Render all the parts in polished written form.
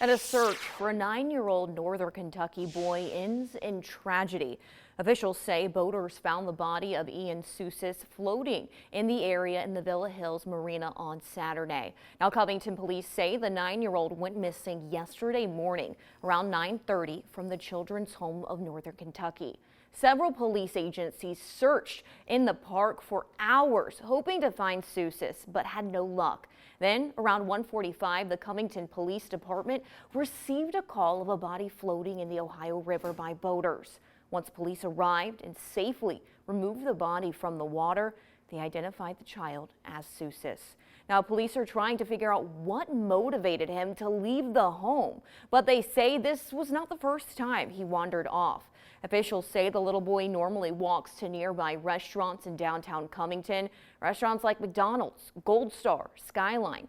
And a search for a 9-year-old Northern Kentucky boy ends in tragedy. Officials say boaters found the body of Ian Sousis floating in the area in the Villa Hills Marina on Saturday. Now, Covington police say the 9-year-old went missing yesterday morning around 9:30 from the Children's Home of Northern Kentucky. Several police agencies searched in the park for hours, hoping to find Sousis, but had no luck. Then, around 1:45, the Covington Police Department received a call of a body floating in the Ohio River by boaters. Once police arrived and safely removed the body from the water, they identified the child as Sousis. Now, police are trying to figure out what motivated him to leave the home, but they say this was not the first time he wandered off. Officials say the little boy normally walks to nearby restaurants in downtown Covington, restaurants like McDonald's, Gold Star, Skyline.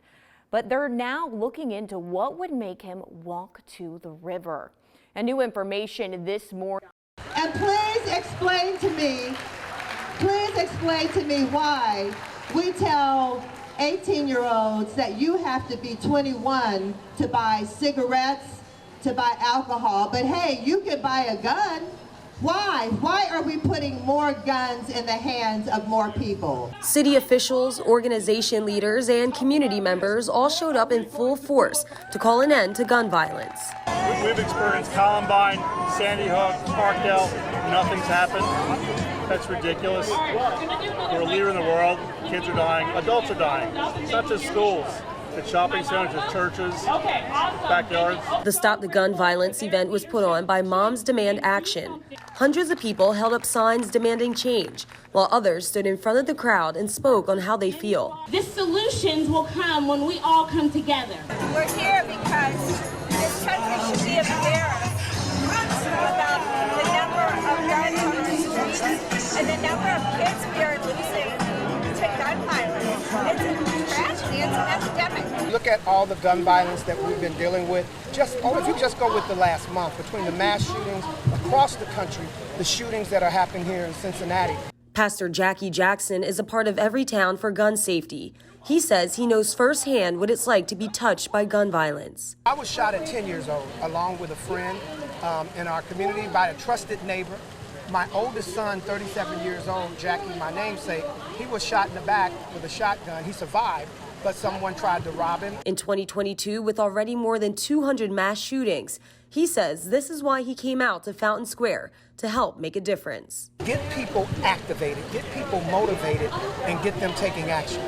But they're now looking into what would make him walk to the river. And new information this morning. And please explain to me why we tell 18-year-olds that you have to be 21 to buy cigarettes, to buy alcohol, but hey, you can buy a gun. Why? Why are we putting more guns in the hands of more people? City officials, organization leaders, and community members all showed up in full force to call an end to gun violence. We've experienced Columbine, Sandy Hook, Parkdale. Nothing's happened. That's ridiculous. We're a leader in the world. Kids are dying. Adults are dying. It's not just schools. It's shopping centers, it's churches, backyards. The Stop the Gun Violence event was put on by Moms Demand Action. Hundreds of people held up signs demanding change, while others stood in front of the crowd and spoke on how they feel. The solutions will come when we all come together. We're here because this country should be embarrassed about the number of guns on the streets and the number of kids we are losing to gun violence. It's a tragedy, it's an epidemic. Look at all the gun violence that we've been dealing with. If you just go with the last month, between the mass shootings across the country, the shootings that are happening here in Cincinnati. Pastor Jackie Jackson is a part of Everytown for gun safety. He says he knows firsthand what it's like to be touched by gun violence. I was shot at 10 years old, along with a friend in our community by a trusted neighbor. My oldest son, 37 years old, Jackie, my namesake, he was shot in the back with a shotgun. He survived, but someone tried to rob him. In 2022, with already more than 200 mass shootings, he says this is why he came out to Fountain Square to help make a difference. Get people activated, get people motivated, and get them taking action.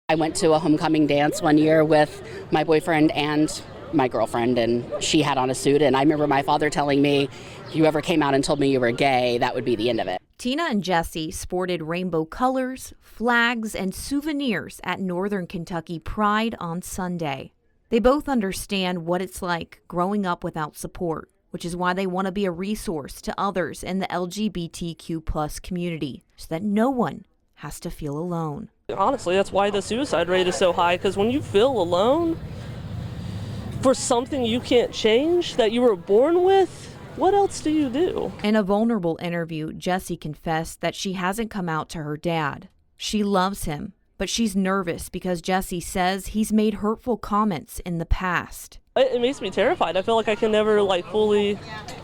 I went to a homecoming dance one year with my boyfriend and my girlfriend, and she had on a suit, and I remember my father telling me, if you ever came out and told me you were gay, that would be the end of it. Tina and Jesse sported rainbow colors, flags, and souvenirs at Northern Kentucky Pride on Sunday. They both understand what it's like growing up without support, which is why they want to be a resource to others in the LGBTQ+ community so that no one has to feel alone. Honestly, that's why the suicide rate is so high, because when you feel alone for something you can't change that you were born with, what else do you do? In a vulnerable interview, Jessie confessed that she hasn't come out to her dad. She loves him, but she's nervous because Jessie says he's made hurtful comments in the past. It makes me terrified. I feel like I can never fully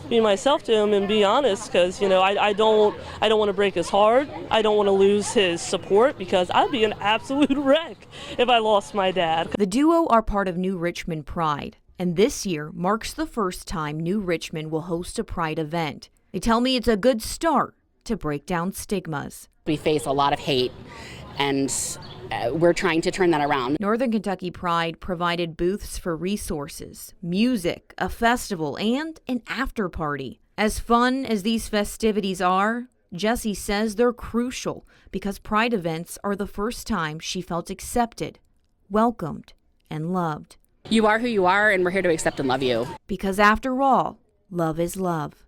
be myself to him and be honest, because I don't want to break his heart. I don't want to lose his support, because I'd be an absolute wreck if I lost my dad. The duo are part of New Richmond Pride, and this year marks the first time New Richmond will host a Pride event. They tell me it's a good start to break down stigmas. We face a lot of hate, and we're trying to turn that around. Northern Kentucky Pride provided booths for resources, music, a festival, and an after party. As fun as these festivities are, Jessie says they're crucial because Pride events are the first time she felt accepted, welcomed, and loved. You are who you are, and we're here to accept and love you. Because after all, love is love.